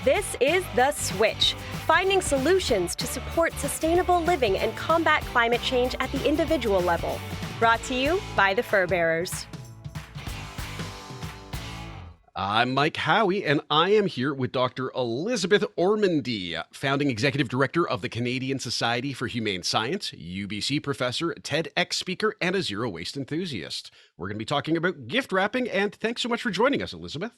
This is The Switch, finding solutions to support sustainable living and combat climate change at the individual level. Brought to you by the Fur Bearers. I'm Mike Howie, and I am here with Dr. Elisabeth Ormandy, founding executive director of the Canadian Society for Humane Science, UBC Professor, TEDx speaker, and a zero waste enthusiast. We're going to be talking about gift wrapping, and thanks so much for joining us, Elisabeth.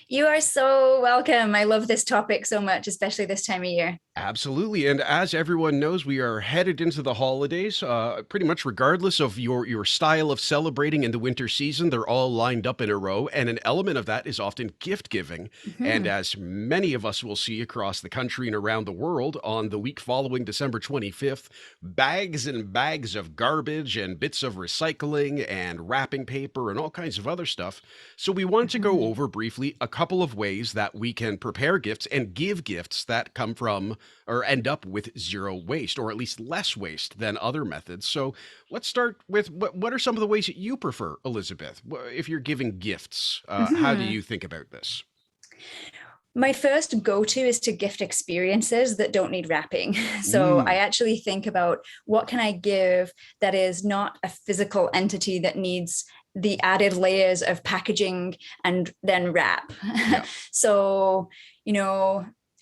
You are so welcome. I love this topic so much, especially this time of year. Absolutely. And as everyone knows, we are headed into the holidays, pretty much regardless of your style of celebrating in the winter season. They're all lined up in a row. And an element of that is often gift giving. Mm-hmm. And as many of us will see across the country and around the world on the week following December 25th, bags and bags of garbage and bits of recycling and wrapping paper and all kinds of other stuff. So we want to go over briefly a couple of ways that we can prepare gifts and give gifts that come from or end up with zero waste, or at least less waste than other methods. So let's start with what are some of the ways that you prefer, Elisabeth? If you're giving gifts, how do you think about this? My first go-to is to gift experiences that don't need wrapping. So I actually think about what can I give that is not a physical entity that needs the added layers of packaging and then wrap. Yeah. So,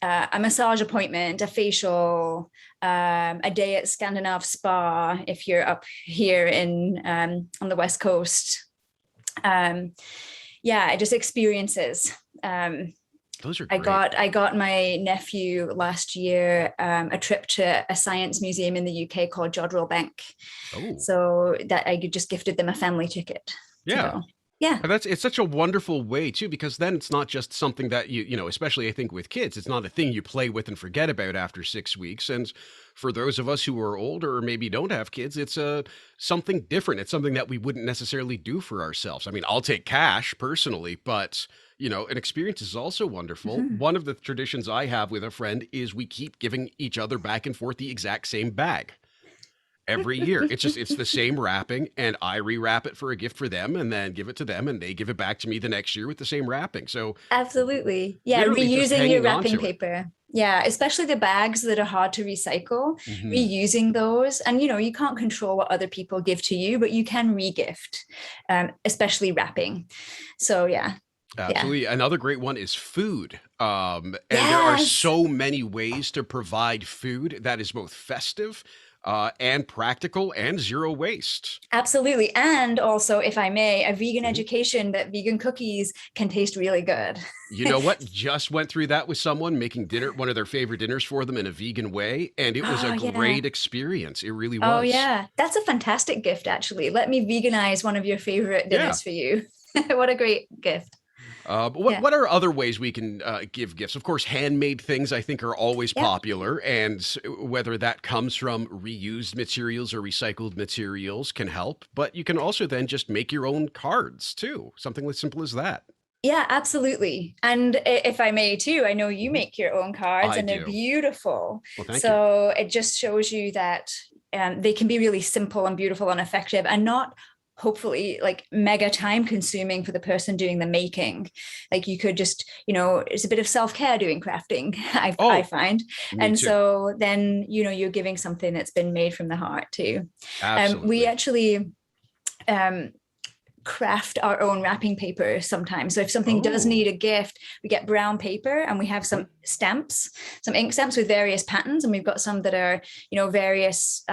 a massage appointment, a facial, a day at Scandinav Spa, if you're up here on the West Coast. Just experiences. Those are great. I got my nephew last year a trip to a science museum in the UK called Jodrell Bank. Oh. So that I just gifted them a family ticket. Yeah. Yeah. It's such a wonderful way too, because then it's not just something that especially I think with kids, it's not a thing you play with and forget about after 6 weeks. And for those of us who are older or maybe don't have kids, it's something different. It's something that we wouldn't necessarily do for ourselves. I mean, I'll take cash personally, but an experience is also wonderful. Mm-hmm. One of the traditions I have with a friend is we keep giving each other back and forth the exact same bag. Every year. It's the same wrapping, and I rewrap it for a gift for them and then give it to them, and they give it back to me the next year with the same wrapping. So absolutely. Yeah. Reusing your wrapping paper. Yeah. Especially the bags that are hard to recycle, reusing those. And, you can't control what other people give to you, but you can re-gift, especially wrapping. So yeah. Absolutely. Yeah. Another great one is food. And there are so many ways to provide food that is both festive and practical and zero waste. Absolutely. And also, if I may, a vegan education that vegan cookies can taste really good. You know what? Just went through that with someone making one of their favorite dinners for them in a vegan way. And it was a great experience. It really was. Oh, yeah. That's a fantastic gift, actually. Let me veganize one of your favorite dinners for you. What a great gift. What are other ways we can give gifts? Of course, handmade things I think are always popular, and whether that comes from reused materials or recycled materials can help. But you can also then just make your own cards too, something as simple as that. Yeah, absolutely. And if I may too, I know you make your own cards and they're beautiful. Well, thank you. It just shows you that they can be really simple and beautiful and effective and not hopefully like mega time consuming for the person doing the making. Like you could just, it's a bit of self-care doing crafting, I find. And too. So then, you're giving something that's been made from the heart too. Absolutely. We actually craft our own wrapping paper sometimes. So if something does need a gift, we get brown paper and we have some stamps, some ink stamps with various patterns. And we've got some that are, various,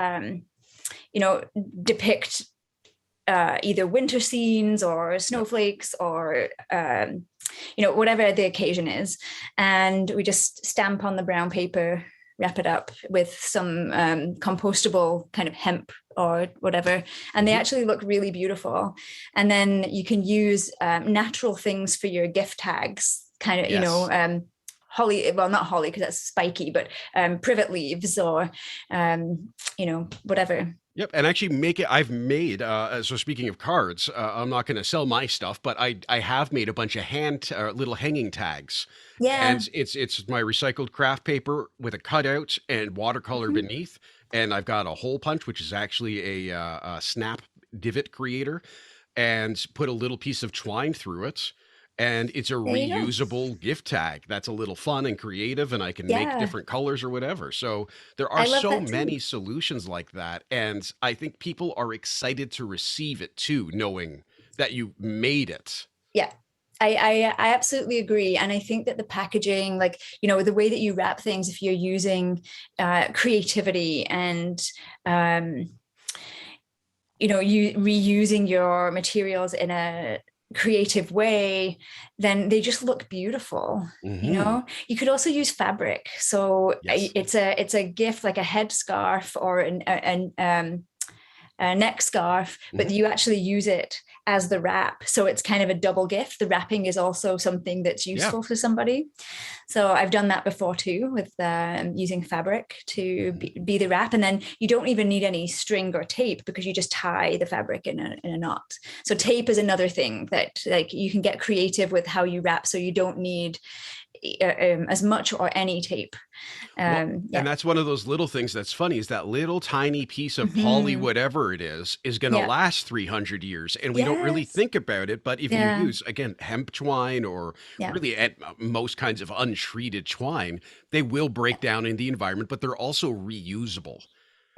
depict either winter scenes or snowflakes or, whatever the occasion is. And we just stamp on the brown paper, wrap it up with some compostable kind of hemp or whatever. And they actually look really beautiful. And then you can use natural things for your gift tags, kind of, holly, well, not holly because that's spiky, but privet leaves or, whatever. Yep. And actually I've made, so speaking of cards, I'm not going to sell my stuff, but I have made a bunch of little hanging tags. Yeah. And it's my recycled craft paper with a cutout and watercolor beneath. And I've got a hole punch, which is actually a snap divot creator, and put a little piece of twine through it. And it's a There you go. reusable gift tag that's a little fun and creative, and I can make Yeah, different colors or whatever. So there are I love so that too. many solutions like that. And I think people are excited to receive it too, knowing that you made it. Yeah. I absolutely agree. And I think that the packaging, like, the way that you wrap things, if you're using creativity and, you reusing your materials in a creative way, then they just look beautiful. Hmm. You could also use fabric. So Yes. it's a gift, like a headscarf or a neck scarf, but Hmm. you actually use it as the wrap. So it's kind of a double gift. The wrapping is also something that's Yeah. useful for somebody. So I've done that before too, with using fabric to Mhm. be the wrap. And then you don't even need any string or tape because you just tie the fabric in a knot. So Yep. tape is another thing that, like, you can get creative with how you wrap. So you don't need as much or any tape. Well, and Yeah. that's one of those little things that's funny is that little tiny piece of poly, Mm-hmm. whatever it is going to Yeah. last 300 years. And we don't really Yes. think about it. But if you Yeah. use, again, hemp twine or Yeah. really at most kinds of untreated twine, they will break down in the environment, but they're also reusable.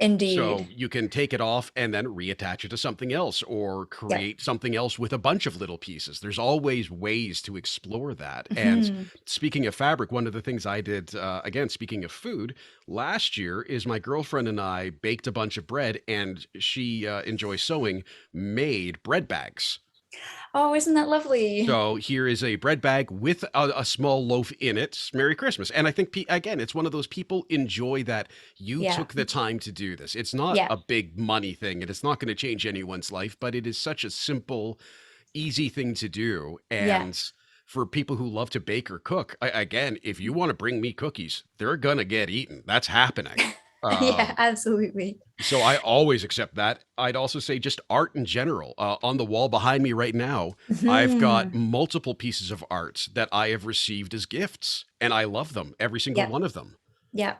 Indeed. So you can take it off and then reattach it to something else or Yeah. create something else with a bunch of little pieces. There's always ways to explore that. And Mm-hmm. speaking of fabric, one of the things I did, again, speaking of food, last year is my girlfriend and I baked a bunch of bread, and she enjoys sewing, made bread bags. Oh, isn't that lovely? So here is a bread bag with a small loaf in it. Merry Christmas. And I think, again, it's one of those people enjoy that you Yeah. took the time to do this. It's not Yeah. a big money thing and it's not going to change anyone's life, but it is such a simple, easy thing to do. Yeah. And for people who love to bake or cook, again, if you want to bring me cookies, they're going to get eaten. That's happening. Yeah, Um, absolutely. so I always accept that. I'd also say just art in general. On the wall behind me right now, I've got Hmm. multiple pieces of art that I have received as gifts, and I love them, every single Yeah. one of them. Yeah.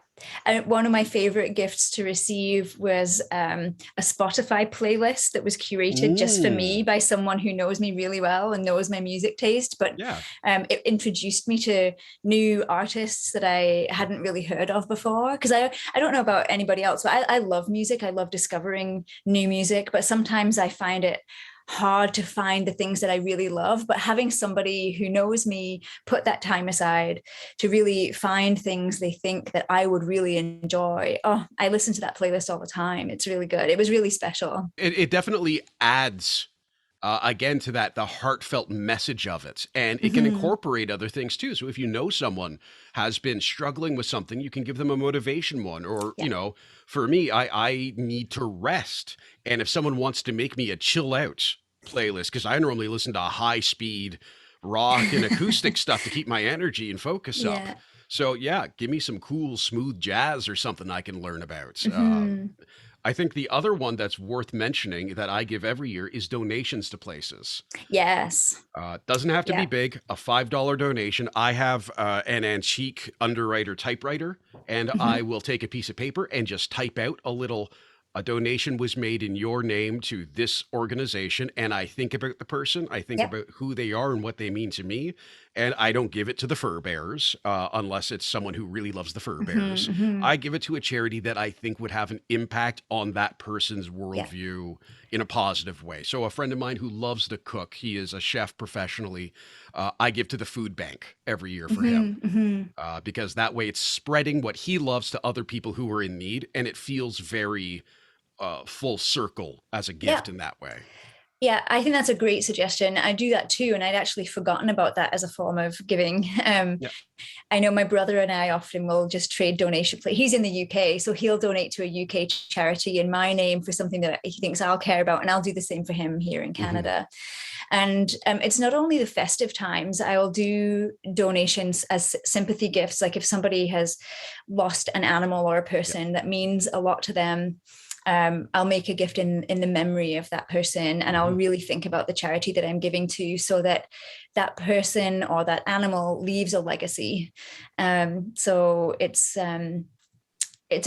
And one of my favorite gifts to receive was a Spotify playlist that was curated just for me Mm, by someone who knows me really well and knows my music taste. But yeah. it introduced me to new artists that I hadn't really heard of before. Because I don't know about anybody else, but I love music. I love discovering new music. But sometimes I find it hard to find the things that I really love. But having somebody who knows me put that time aside to really find things they think that I would really enjoy. Oh, I listen to that playlist all the time. It's really good. It was really special. It definitely adds, again, to that, the heartfelt message of it. And it can Mm-hmm. incorporate other things too. So if you know someone has been struggling with something, you can give them a motivation one. Or, Yeah. for me, I need to rest. And if someone wants to make me a chill out playlist, because I normally listen to high speed rock and acoustic stuff to keep my energy and focus up. Yeah. So yeah, give me some cool, smooth jazz or something I can learn about. Mm-hmm. I think the other one that's worth mentioning that I give every year is donations to places. Yes. Doesn't have to be Yeah. big, a $5 donation. I have an antique underwriter typewriter, and I Mm-hmm. will take a piece of paper and just type out a donation was made in your name to this organization. And I think about the person, I think Yep. about who they are and what they mean to me. And I don't give it to the fur bearers unless it's someone who really loves the fur Mm-hmm. bearers. Mm-hmm. I give it to a charity that I think would have an impact on that person's Yeah. worldview in a positive way. So a friend of mine who loves to cook, he is a chef professionally. I give to the food bank every year for him Mm-hmm. Mm-hmm. because that way it's spreading what he loves to other people who are in need, and it feels very full circle as a Yeah. gift in that way. Yeah, I think that's a great suggestion. I do that too, and I'd actually forgotten about that as a form of giving. Yeah. I know my brother and I often will just trade donation. He's in the UK, so he'll donate to a UK charity in my name for something that he thinks I'll care about, and I'll do the same for him here in Hmm. Canada. And it's not only the festive times. I will do donations as sympathy gifts, like if somebody has lost an animal or a Yeah. person that means a lot to them. I'll make a gift in the memory of that person, and I'll Hmm. really think about the charity that I'm giving to, so that that person or that animal leaves a legacy. So it's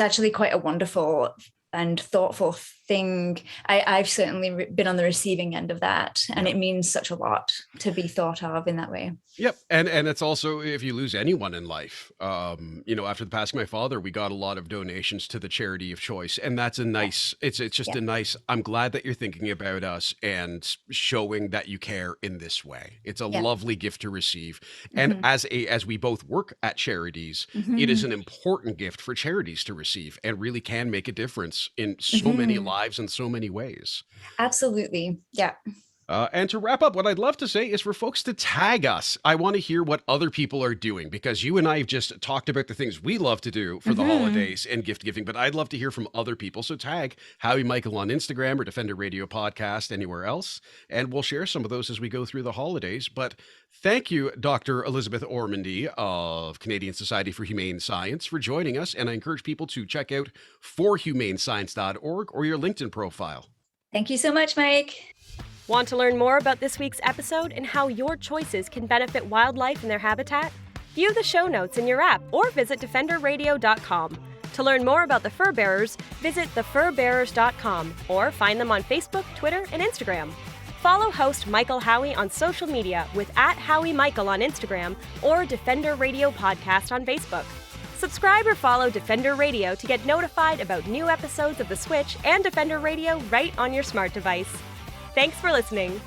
actually quite a wonderful and thoughtful thing. I've certainly been on the receiving end of that, and it means such a lot to be thought of in that way. Yep. And it's also, if you lose anyone in life, after the passing of my father, we got a lot of donations to the charity of choice. And that's a nice, it's just a nice, I'm glad that you're thinking about us and showing that you care in this way. It's a lovely gift to receive. And as we both work at charities, it is an important gift for charities to receive and really can make a difference in so many lives in so many ways. Absolutely. Yeah. And to wrap up, what I'd love to say is for folks to tag us. I want to hear what other people are doing, because you and I have just talked about the things we love to do for the holidays and gift giving, but I'd love to hear from other people. So tag Howie Michael on Instagram or Defender Radio Podcast anywhere else, and we'll share some of those as we go through the holidays. But thank you, Dr. Elisabeth Ormandy of Canadian Society for Humane Science, for joining us. And I encourage people to check out forhumanescience.org or your LinkedIn profile. Thank you so much, Mike. Want to learn more about this week's episode and how your choices can benefit wildlife and their habitat? View the show notes in your app or visit defenderradio.com. To learn more about the fur bearers, visit thefurbearers.com or find them on Facebook, Twitter, and Instagram. Follow host Michael Howie on social media with @HowieMichael on Instagram or Defender Radio Podcast on Facebook. Subscribe or follow Defender Radio to get notified about new episodes of The Switch and Defender Radio right on your smart device. Thanks for listening.